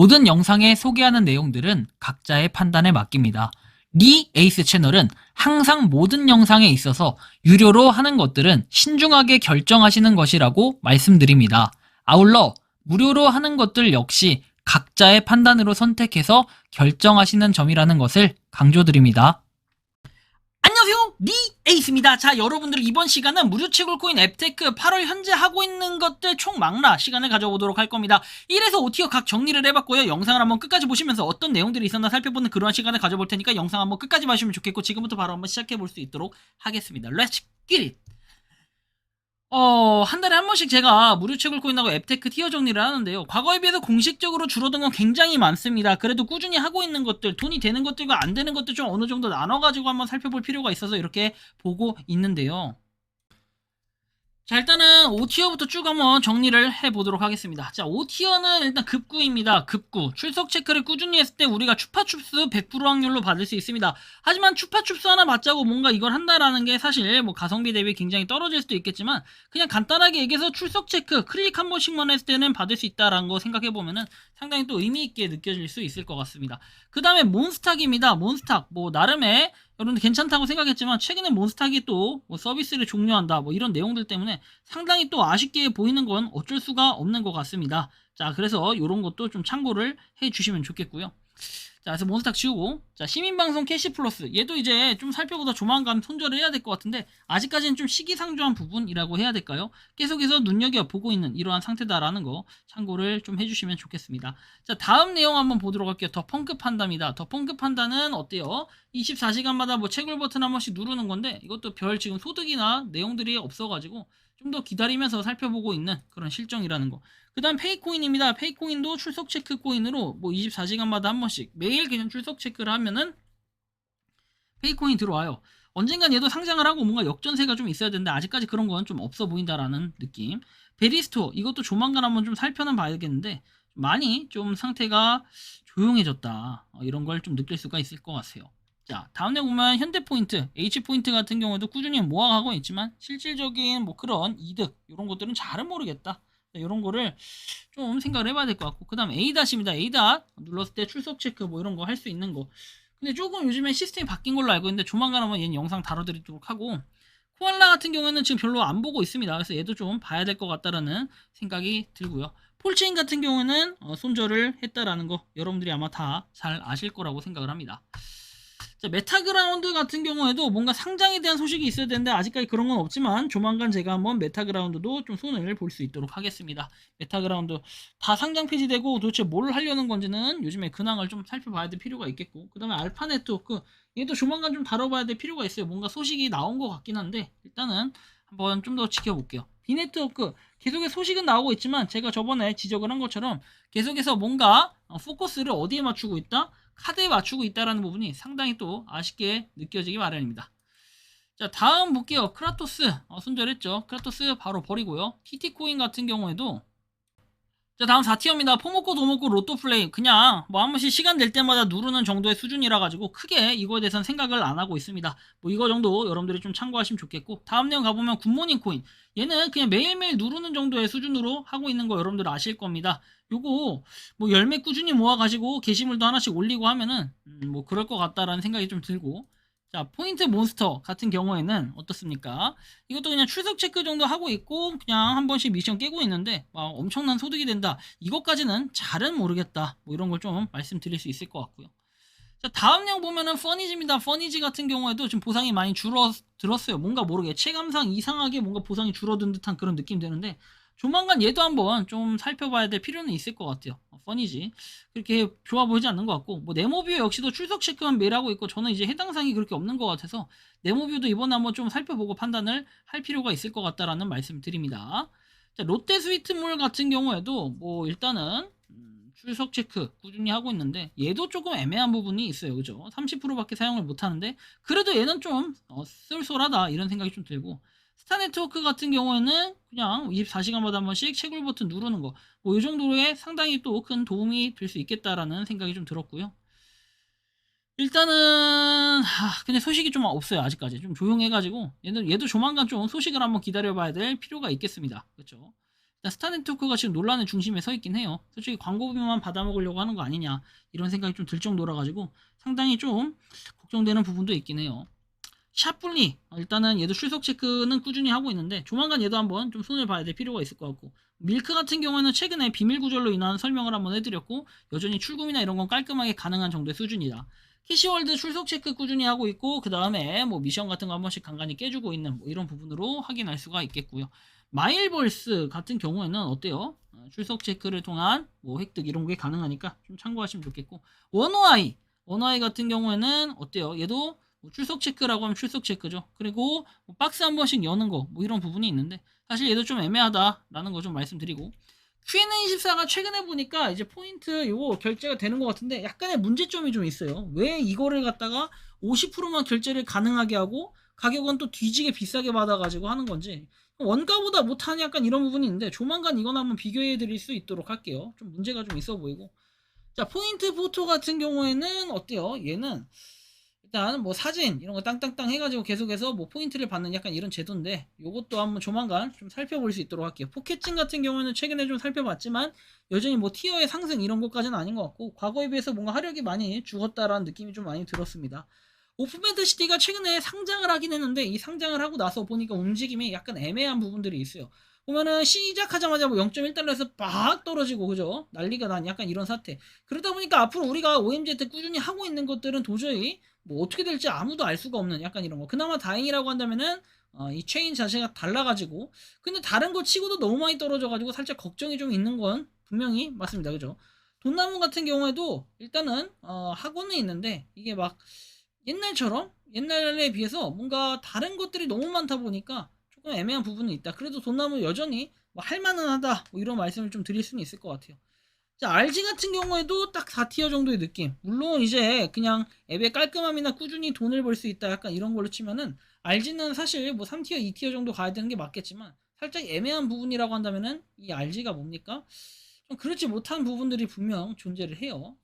모든 영상에 소개하는 내용들은 각자의 판단에 맡깁니다. 리 에이스 채널은 항상 모든 영상에 있어서 유료로 하는 것들은 신중하게 결정하시는 것이라고 말씀드립니다. 아울러 무료로 하는 것들 역시 각자의 판단으로 선택해서 결정하시는 점이라는 것을 강조드립니다. 안녕하세요, 리 에이스입니다. 자, 여러분들 이번 시간은 무료 채굴코인 앱테크 8월 현재 하고 있는 것들 총망라 시간을 가져보도록 할 겁니다. 1에서 5티어 각 정리를 해봤고요. 영상을 한번 끝까지 보시면서 어떤 내용들이 있었나 살펴보는 그러한 시간을 가져볼 테니까 영상 한번 끝까지 봐주시면 좋겠고, 지금부터 바로 한번 시작해볼 수 있도록 하겠습니다. Let's get it! 한 달에 한 번씩 제가 무료 채굴코인하고 앱테크 티어 정리를 하는데요. 과거에 비해서 공식적으로 줄어든 건 굉장히 많습니다. 그래도 꾸준히 하고 있는 것들, 돈이 되는 것들과 안 되는 것들 좀 어느 정도 나눠가지고 한번 살펴볼 필요가 있어서 이렇게 보고 있는데요. 자, 일단은 5티어부터 쭉 한번 정리를 해보도록 하겠습니다. 자, 5티어는 일단 급구입니다. 급구. 출석 체크를 꾸준히 했을 때 우리가 추파춥스 100% 확률로 받을 수 있습니다. 하지만 추파춥스 하나 받자고 뭔가 이걸 한다라는 게 사실 뭐 가성비 대비 굉장히 떨어질 수도 있겠지만, 그냥 간단하게 얘기해서 출석 체크 클릭 한 번씩만 했을 때는 받을 수 있다라는 거 생각해보면은 상당히 또 의미있게 느껴질 수 있을 것 같습니다. 그 다음에 몬스탁입니다. 몬스탁. 뭐 나름의 여러분들 괜찮다고 생각했지만 최근에 몬스탁이 또 뭐 서비스를 종료한다 뭐 이런 내용들 때문에 상당히 또 아쉽게 보이는 건 어쩔 수가 없는 것 같습니다. 자, 그래서 이런 것도 좀 참고를 해 주시면 좋겠고요. 자, 그래서 몬스탁 지우고, 자, 시민방송 캐시 플러스, 얘도 이제 좀 살펴보다 조만간 손절을 해야 될 것 같은데 아직까지는 좀 시기상조한 부분이라고 해야 될까요? 계속해서 눈여겨보고 있는 이러한 상태다라는 거 참고를 좀 해주시면 좋겠습니다. 자, 다음 내용 한번 보도록 할게요. 더 펑크 판다입니다. 더 펑크 판다는 어때요? 24시간마다 뭐 채굴 버튼 한 번씩 누르는 건데 이것도 별 지금 소득이나 내용들이 없어가지고 좀 더 기다리면서 살펴보고 있는 그런 실정이라는 거. 그 다음 페이코인입니다. 페이코인도 출석 체크 코인으로 뭐 24시간마다 한 번씩 매일 그냥 출석 체크를 하면은 페이코인 들어와요. 언젠간 얘도 상장을 하고 뭔가 역전세가 좀 있어야 되는데 아직까지 그런 건 좀 없어 보인다라는 느낌. 베리스토어 이것도 조만간 한번 좀 살펴는 봐야겠는데 많이 좀 상태가 조용해졌다. 이런 걸 좀 느낄 수가 있을 것 같아요. 자, 다음에 보면 현대포인트, H포인트 같은 경우도 꾸준히 모아가고 있지만 실질적인 뭐 그런 이득 이런 것들은 잘은 모르겠다. 이런 거를 좀 생각을 해봐야 될 것 같고, 그 다음 A-입니다. A- 눌렀을 때 출석 체크 뭐 이런 거 할 수 있는 거. 근데 조금 요즘에 시스템이 바뀐 걸로 알고 있는데 조만간 한번 얘는 영상 다뤄드리도록 하고, 코알라 같은 경우에는 지금 별로 안 보고 있습니다. 그래서 얘도 좀 봐야 될 것 같다라는 생각이 들고요. 폴체인 같은 경우에는 손절을 했다라는 거 여러분들이 아마 다 잘 아실 거라고 생각을 합니다. 자, 메타그라운드 같은 경우에도 뭔가 상장에 대한 소식이 있어야 되는데 아직까지 그런 건 없지만 조만간 제가 한번 메타그라운드도 좀 손을 볼 수 있도록 하겠습니다. 메타그라운드 다 상장 폐지되고 도대체 뭘 하려는 건지는 요즘에 근황을 좀 살펴봐야 될 필요가 있겠고, 그 다음에 알파 네트워크 얘도 조만간 좀 다뤄봐야 될 필요가 있어요. 뭔가 소식이 나온 것 같긴 한데 일단은 한번 좀 더 지켜볼게요. 비네트워크 계속해서 소식은 나오고 있지만 제가 저번에 지적을 한 것처럼 계속해서 뭔가 포커스를 어디에 맞추고 있다? 카드에 맞추고 있다는 부분이 상당히 또 아쉽게 느껴지기 마련입니다. 자, 다음 볼게요. 크라토스 손절했죠. 크라토스 바로 버리고요. TT코인 같은 경우에도, 자, 다음 4티어입니다. 포모코, 도모코, 로또플레이 그냥 뭐 한 번씩 시간 될 때마다 누르는 정도의 수준이라 가지고 크게 이거에 대해서는 생각을 안 하고 있습니다. 뭐 이거 정도 여러분들이 좀 참고하시면 좋겠고, 다음 내용 가보면 굿모닝 코인 얘는 그냥 매일매일 누르는 정도의 수준으로 하고 있는 거 여러분들 아실 겁니다. 요거 뭐 열매 꾸준히 모아가지고 게시물도 하나씩 올리고 하면은 뭐 그럴 것 같다라는 생각이 좀 들고, 자, 포인트 몬스터 같은 경우에는 어떻습니까? 이것도 그냥 출석 체크 정도 하고 있고 그냥 한 번씩 미션 깨고 있는데 막 엄청난 소득이 된다, 이것까지는 잘은 모르겠다, 뭐 이런 걸 좀 말씀드릴 수 있을 것 같고요. 자, 다음 양 보면은 퍼니지입니다. 퍼니지 같은 경우에도 지금 보상이 많이 줄어들었어요. 뭔가 모르게 체감상 이상하게 뭔가 보상이 줄어든 듯한 그런 느낌 드는데 조만간 얘도 한번 좀 살펴봐야 될 필요는 있을 것 같아요. 퍼니지 그렇게 좋아 보이지 않는 것 같고, 뭐 네모뷰 역시도 출석 체크만 매일 하고 있고 저는 이제 해당 사항이 그렇게 없는 것 같아서 네모뷰도 이번에 한번 좀 살펴보고 판단을 할 필요가 있을 것 같다라는 말씀 드립니다. 자, 롯데 스위트몰 같은 경우에도 뭐 일단은 출석 체크 꾸준히 하고 있는데 얘도 조금 애매한 부분이 있어요. 그죠? 30%밖에 사용을 못 하는데 그래도 얘는 좀 쏠쏠하다 이런 생각이 좀 들고, 스타네트워크 같은 경우에는 그냥 24시간마다 한 번씩 채굴 버튼 누르는 거 뭐 이 정도에 상당히 또 큰 도움이 될 수 있겠다라는 생각이 좀 들었고요. 일단은 근데 소식이 좀 없어요. 아직까지 좀 조용해가지고 얘도 조만간 좀 소식을 한번 기다려봐야 될 필요가 있겠습니다. 그렇죠? 스타네트워크가 지금 논란의 중심에 서 있긴 해요. 솔직히 광고비만 받아먹으려고 하는 거 아니냐 이런 생각이 좀 들 정도라 가지고 상당히 좀 걱정되는 부분도 있긴 해요. 샤플리 일단은 얘도 출석 체크는 꾸준히 하고 있는데 조만간 얘도 한번 좀 손을 봐야 될 필요가 있을 것 같고, 밀크 같은 경우에는 최근에 비밀 구절로 인한 설명을 한번 해드렸고 여전히 출금이나 이런 건 깔끔하게 가능한 정도의 수준이다. 캐시월드 출석 체크 꾸준히 하고 있고, 그 다음에 뭐 미션 같은 거 한 번씩 간간히 깨주고 있는 뭐 이런 부분으로 확인할 수가 있겠고요. 마일벌스 같은 경우에는 어때요? 출석 체크를 통한 뭐 획득 이런 게 가능하니까 좀 참고하시면 좋겠고, 원어아이 같은 경우에는 어때요? 얘도 뭐 출석 체크라고 하면 출석 체크죠. 그리고 뭐 박스 한 번씩 여는 거 뭐 이런 부분이 있는데 사실 얘도 좀 애매하다라는 거 좀 말씀드리고, Q&A24가 최근에 보니까 이제 포인트 요거 결제가 되는 것 같은데 약간의 문제점이 좀 있어요. 왜 이거를 갖다가 50%만 결제를 가능하게 하고 가격은 또 뒤지게 비싸게 받아가지고 하는 건지, 원가보다 못하는 약간 이런 부분이 있는데 조만간 이건 한번 비교해 드릴 수 있도록 할게요. 좀 문제가 좀 있어 보이고. 자, 포인트 포토 같은 경우에는 어때요? 얘는 일단 뭐 사진 이런 거 땅땅땅 해가지고 계속해서 뭐 포인트를 받는 약간 이런 제도인데 요것도 한번 조만간 좀 살펴볼 수 있도록 할게요. 포켓진 같은 경우에는 최근에 좀 살펴봤지만 여전히 뭐 티어의 상승 이런 것까지는 아닌 것 같고, 과거에 비해서 뭔가 화력이 많이 죽었다라는 느낌이 좀 많이 들었습니다. 오픈밴드 시티가 최근에 상장을 하긴 했는데 이 상장을 하고 나서 보니까 움직임이 약간 애매한 부분들이 있어요. 보면은 시작하자마자 뭐 0.1달러에서 막 떨어지고 그죠? 난리가 난 약간 이런 사태. 그러다 보니까 앞으로 우리가 OMZ 꾸준히 하고 있는 것들은 도저히 뭐 어떻게 될지 아무도 알 수가 없는 약간 이런 거. 그나마 다행이라고 한다면은 이 체인 자체가 달라가지고, 근데 다른 거 치고도 너무 많이 떨어져가지고 살짝 걱정이 좀 있는 건 분명히 맞습니다. 그죠? 돈나무 같은 경우에도 일단은 하고는 있는데 이게 막 옛날처럼 옛날에 비해서 뭔가 다른 것들이 너무 많다 보니까 조금 애매한 부분은 있다. 그래도 돈나무 여전히 뭐 할만은 하다 뭐 이런 말씀을 좀 드릴 수는 있을 것 같아요. 자, RG 같은 경우에도 딱 4티어 정도의 느낌. 물론 이제 그냥 앱의 깔끔함이나 꾸준히 돈을 벌 수 있다 약간 이런 걸로 치면은 RG는 사실 뭐 3티어, 2티어 정도 가야 되는 게 맞겠지만 살짝 애매한 부분이라고 한다면은 이 RG가 뭡니까? 좀 그렇지 못한 부분들이 분명 존재를 해요.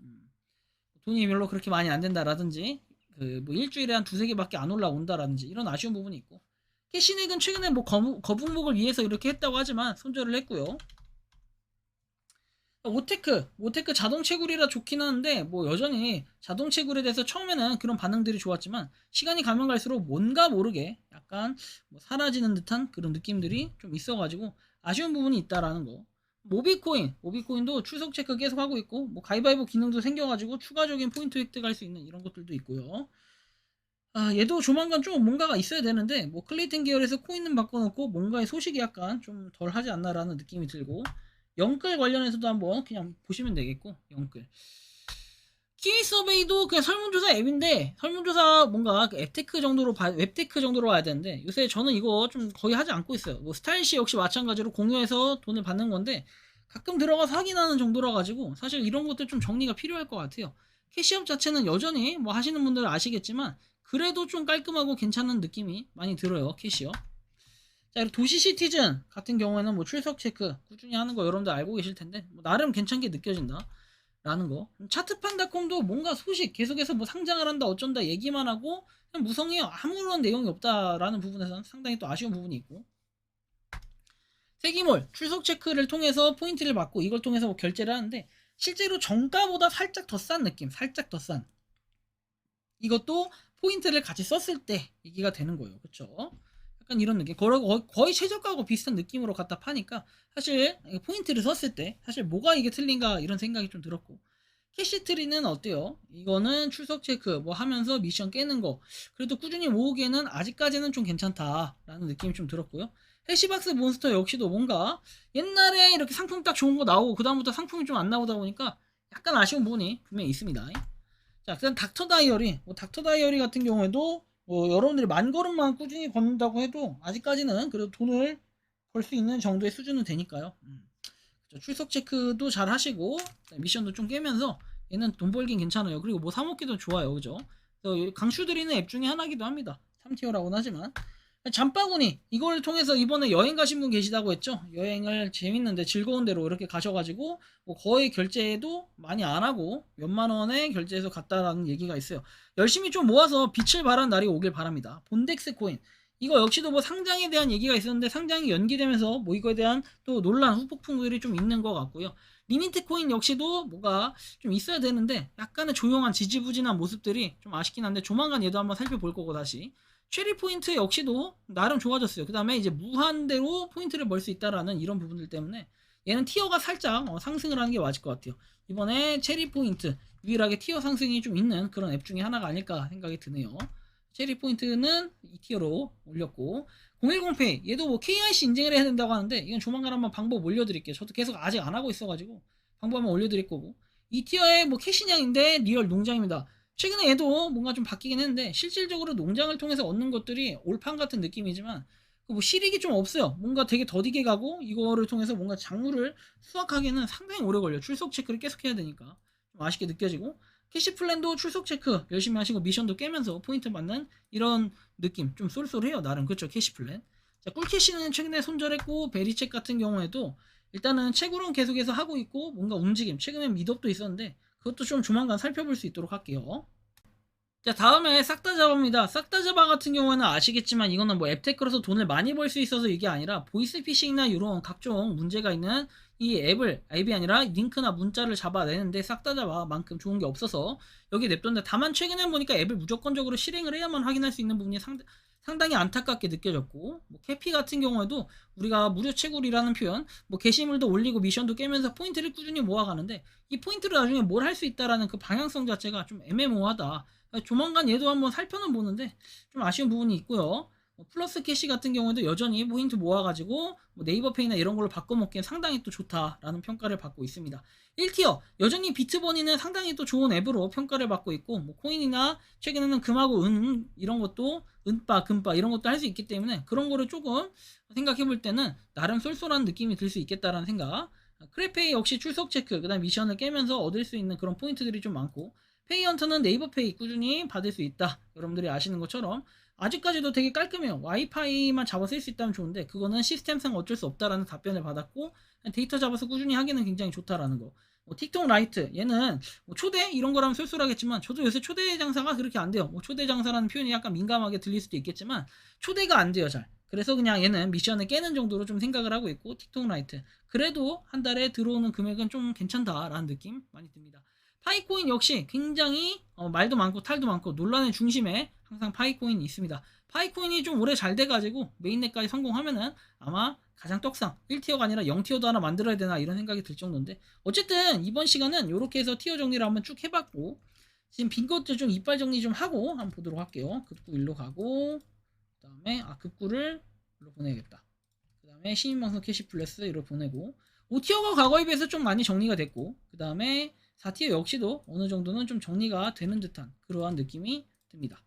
돈이 별로 그렇게 많이 안 된다라든지 그 뭐 일주일에 한 두세 개밖에 안 올라온다라든지 이런 아쉬운 부분이 있고, 캐시넥은 최근에 뭐 거북목을 위해서 이렇게 했다고 하지만 손절을 했고요. 오테크 자동 채굴이라 좋긴 하는데 뭐 여전히 자동 채굴에 대해서 처음에는 그런 반응들이 좋았지만 시간이 가면 갈수록 뭔가 모르게 약간 뭐 사라지는 듯한 그런 느낌들이 좀 있어가지고 아쉬운 부분이 있다라는 거. 모비코인도 출석 체크 계속 하고 있고 뭐 가위바위보 기능도 생겨가지고 추가적인 포인트 획득할 수 있는 이런 것들도 있고요. 얘도 조만간 좀 뭔가가 있어야 되는데 뭐 클레이튼 계열에서 코인은 바꿔놓고 뭔가의 소식이 약간 좀 덜 하지 않나라는 느낌이 들고, 영끌 관련해서도 한번 그냥 보시면 되겠고, 영끌 키위 서베이도 그냥 설문조사 앱인데 설문조사 뭔가 그 앱테크 정도로 웹테크 정도로 와야 되는데 요새 저는 이거 좀 거의 하지 않고 있어요. 뭐 스타일시 역시 마찬가지로 공유해서 돈을 받는 건데 가끔 들어가서 확인하는 정도라 가지고 사실 이런 것들 좀 정리가 필요할 것 같아요. 캐시업 자체는 여전히 뭐 하시는 분들은 아시겠지만 그래도 좀 깔끔하고 괜찮은 느낌이 많이 들어요, 캐시업. 자, 그리고 도시 시티즌 같은 경우에는 뭐 출석 체크 꾸준히 하는 거 여러분들 알고 계실 텐데 뭐 나름 괜찮게 느껴진다 라는 거. 차트판닷컴도 뭔가 소식 계속해서 뭐 상장을 한다 어쩐다 얘기만 하고 그냥 무성해요. 아무런 내용이 없다라는 부분에서는 상당히 또 아쉬운 부분이 있고, 세기몰 출석 체크를 통해서 포인트를 받고 이걸 통해서 뭐 결제를 하는데 실제로 정가보다 살짝 더 싼 느낌, 살짝 더 싼, 이것도 포인트를 같이 썼을 때 얘기가 되는 거예요. 그쵸? 약간 이런 느낌. 거의 최저가하고 비슷한 느낌으로 갖다 파니까 사실 포인트를 썼을 때 사실 뭐가 이게 틀린가 이런 생각이 좀 들었고, 캐시트리는 어때요? 이거는 출석 체크 뭐 하면서 미션 깨는 거 그래도 꾸준히 모으기에는 아직까지는 좀 괜찮다라는 느낌이 좀 들었고요. 해시박스 몬스터 역시도 뭔가 옛날에 이렇게 상품 딱 좋은 거 나오고 그 다음부터 상품이 좀 안 나오다 보니까 약간 아쉬운 부분이 분명히 있습니다. 자, 그다음 닥터 다이어리. 뭐 닥터 다이어리 같은 경우에도 뭐 여러분들이 만 걸음만 꾸준히 걷는다고 해도 아직까지는 그래도 돈을 벌 수 있는 정도의 수준은 되니까요. 출석 체크도 잘 하시고 미션도 좀 깨면서 얘는 돈 벌긴 괜찮아요. 그리고 뭐 사먹기도 좋아요. 그죠? 그래서 강추드리는 앱 중에 하나기도 합니다. 3티어라고는 하지만. 잠바구니 이걸 통해서 이번에 여행 가신 분 계시다고 했죠. 여행을 재밌는데 즐거운 데로 이렇게 가셔가지고 뭐 거의 결제도 많이 안 하고 몇만 원에 결제해서 갔다라는 얘기가 있어요. 열심히 좀 모아서 빛을 발한 날이 오길 바랍니다. 본덱스 코인 이거 역시도 뭐 상장에 대한 얘기가 있었는데 상장이 연기되면서 뭐 이거에 대한 또 논란 후폭풍들이 좀 있는 것 같고요. 리미트 코인 역시도 뭐가 좀 있어야 되는데 약간의 조용한 지지부진한 모습들이 좀 아쉽긴 한데 조만간 얘도 한번 살펴볼 거고 다시 체리 포인트 역시도 나름 좋아졌어요. 그 다음에 이제 무한대로 포인트를 벌 수 있다라는 이런 부분들 때문에 얘는 티어가 살짝 상승을 하는 게 맞을 것 같아요. 이번에 체리 포인트 유일하게 티어 상승이 좀 있는 그런 앱 중에 하나가 아닐까 생각이 드네요. 체리 포인트는 2티어로 올렸고 010페이 얘도 뭐 KYC 인증을 해야 된다고 하는데 이건 조만간 한번 방법 올려드릴게요. 저도 계속 아직 안 하고 있어가지고 방법 한번 올려드릴 거고 2티어의 뭐 캐시냥인데 리얼 농장입니다. 최근에 얘도 뭔가 좀 바뀌긴 했는데 실질적으로 농장을 통해서 얻는 것들이 올판 같은 느낌이지만 뭐 실익이 좀 없어요. 뭔가 되게 더디게 가고 이거를 통해서 뭔가 작물을 수확하기에는 상당히 오래 걸려요. 출석 체크를 계속 해야 되니까 좀 아쉽게 느껴지고 캐시 플랜도 출석 체크 열심히 하시고 미션도 깨면서 포인트 받는 이런 느낌 좀 쏠쏠해요. 나름 그렇죠. 캐시 플랜. 자, 꿀캐시는 최근에 손절했고 베리책 같은 경우에도 일단은 채굴은 계속해서 하고 있고 뭔가 움직임 최근엔 미덥도 있었는데 그것도 좀 조만간 살펴볼 수 있도록 할게요. 자, 다음에 싹다 잡아입니다. 싹다 잡아 같은 경우에는 아시겠지만 이거는 뭐 앱테크로서 돈을 많이 벌 수 있어서 이게 아니라 보이스피싱이나 이런 각종 문제가 있는 이 앱이 아니라 링크나 문자를 잡아내는데 싹다 잡아만큼 좋은 게 없어서 여기 냅뒀는데 다만 최근에 보니까 앱을 무조건적으로 실행을 해야만 확인할 수 있는 부분이 상당히 안타깝게 느껴졌고 뭐 캐피 같은 경우에도 우리가 무료 채굴이라는 표현 뭐 게시물도 올리고 미션도 깨면서 포인트를 꾸준히 모아가는데 이 포인트로 나중에 뭘 할 수 있다라는 그 방향성 자체가 좀 애매모호하다. 조만간 얘도 한번 살펴는 보는데 좀 아쉬운 부분이 있고요. 플러스 캐시 같은 경우에도 여전히 포인트 모아가지고 뭐 네이버페이나 이런 걸로 바꿔먹기엔 상당히 또 좋다라는 평가를 받고 있습니다. 1티어 여전히 비트버니는 상당히 또 좋은 앱으로 평가를 받고 있고 뭐 코인이나 최근에는 금하고 은 이런 것도 은바 금바 이런 것도 할 수 있기 때문에 그런 거를 조금 생각해 볼 때는 나름 쏠쏠한 느낌이 들 수 있겠다라는 생각. 크래페이 역시 출석 체크 그다음 미션을 깨면서 얻을 수 있는 그런 포인트들이 좀 많고 페이헌터는 네이버페이 꾸준히 받을 수 있다. 여러분들이 아시는 것처럼 아직까지도 되게 깔끔해요. 와이파이만 잡아 쓸 수 있다면 좋은데 그거는 시스템상 어쩔 수 없다라는 답변을 받았고 데이터 잡아서 꾸준히 하기는 굉장히 좋다라는 거. 뭐 틱톡 라이트 얘는 뭐 초대 이런 거라면 쏠쏠하겠지만 저도 요새 초대 장사가 그렇게 안 돼요. 뭐 초대 장사라는 표현이 약간 민감하게 들릴 수도 있겠지만 초대가 안 돼요 잘. 그래서 그냥 얘는 미션을 깨는 정도로 좀 생각을 하고 있고 틱톡 라이트 그래도 한 달에 들어오는 금액은 좀 괜찮다라는 느낌 많이 듭니다. 파이코인 역시 굉장히 말도 많고 탈도 많고 논란의 중심에 항상 파이코인이 있습니다. 파이코인이 좀 오래 잘 돼가지고 메인넷까지 성공하면은 아마 가장 떡상 1티어가 아니라 0티어도 하나 만들어야 되나 이런 생각이 들 정도인데 어쨌든 이번 시간은 이렇게 해서 티어 정리를 한번 쭉 해봤고 지금 빈 것들 좀 이빨 정리 좀 하고 한번 보도록 할게요. 급구 일로 가고 그 다음에 급구를 일로 보내야겠다. 그 다음에 시민방송 캐시플러스 이로 보내고 5티어가 과거에 비해서 좀 많이 정리가 됐고 그 다음에 4티어 역시도 어느 정도는 좀 정리가 되는 듯한 그러한 느낌이 듭니다.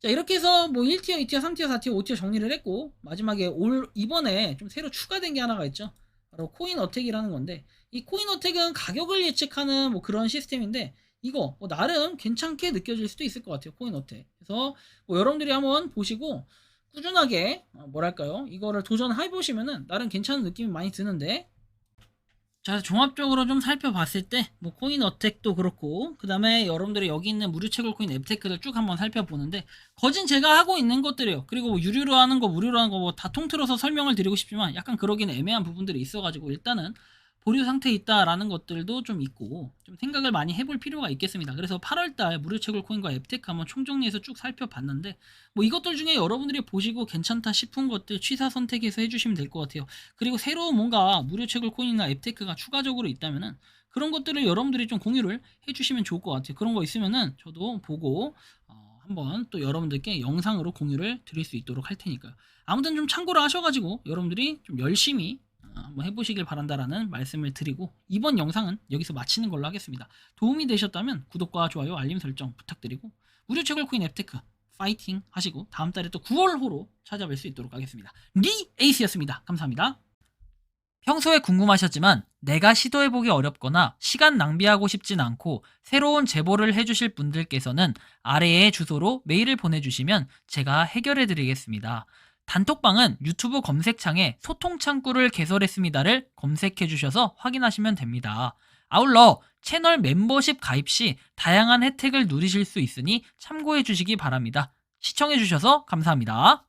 자, 이렇게 해서 뭐 1티어, 2티어, 3티어, 4티어, 5티어 정리를 했고 마지막에 이번에 좀 새로 추가된 게 하나가 있죠. 바로 코인 어택이라는 건데 이 코인 어택은 가격을 예측하는 뭐 그런 시스템인데 이거 뭐 나름 괜찮게 느껴질 수도 있을 것 같아요. 코인 어택. 그래서 뭐 여러분들이 한번 보시고 꾸준하게 뭐랄까요 이거를 도전해 보시면은 나름 괜찮은 느낌이 많이 드는데 자, 종합적으로 좀 살펴봤을 때, 뭐, 코인 어택도 그렇고, 그 다음에 여러분들이 여기 있는 무료 채굴 코인 앱테크를 쭉 한번 살펴보는데, 거진 제가 하고 있는 것들이에요. 그리고 뭐 유료로 하는 거, 무료로 하는 거, 뭐, 다 통틀어서 설명을 드리고 싶지만, 약간 그러기는 애매한 부분들이 있어가지고, 일단은, 보류 상태에 있다라는 것들도 좀 있고, 좀 생각을 많이 해볼 필요가 있겠습니다. 그래서 8월달 무료 채굴 코인과 앱테크 한번 총정리해서 쭉 살펴봤는데, 뭐, 이것들 중에 여러분들이 보시고 괜찮다 싶은 것들 취사 선택해서 해주시면 될 것 같아요. 그리고 새로운 뭔가 무료 채굴 코인이나 앱테크가 추가적으로 있다면은 그런 것들을 여러분들이 좀 공유를 해주시면 좋을 것 같아요. 그런 거 있으면은 저도 보고 한번 또 여러분들께 영상으로 공유를 드릴 수 있도록 할 테니까요. 아무튼 좀 참고를 하셔가지고 여러분들이 좀 열심히 한번 해보시길 바란다라는 말씀을 드리고 이번 영상은 여기서 마치는 걸로 하겠습니다. 도움이 되셨다면 구독과 좋아요, 알림 설정 부탁드리고 무료 채굴 코인 앱테크 파이팅 하시고 다음 달에 또 9월호로 찾아뵐 수 있도록 하겠습니다. 리 에이스였습니다. 감사합니다. 평소에 궁금하셨지만 내가 시도해보기 어렵거나 시간 낭비하고 싶진 않고 새로운 제보를 해주실 분들께서는 아래의 주소로 메일을 보내주시면 제가 해결해드리겠습니다. 단톡방은 유튜브 검색창에 소통창구를 개설했습니다를 검색해주셔서 확인하시면 됩니다. 아울러 채널 멤버십 가입 시 다양한 혜택을 누리실 수 있으니 참고해주시기 바랍니다. 시청해주셔서 감사합니다.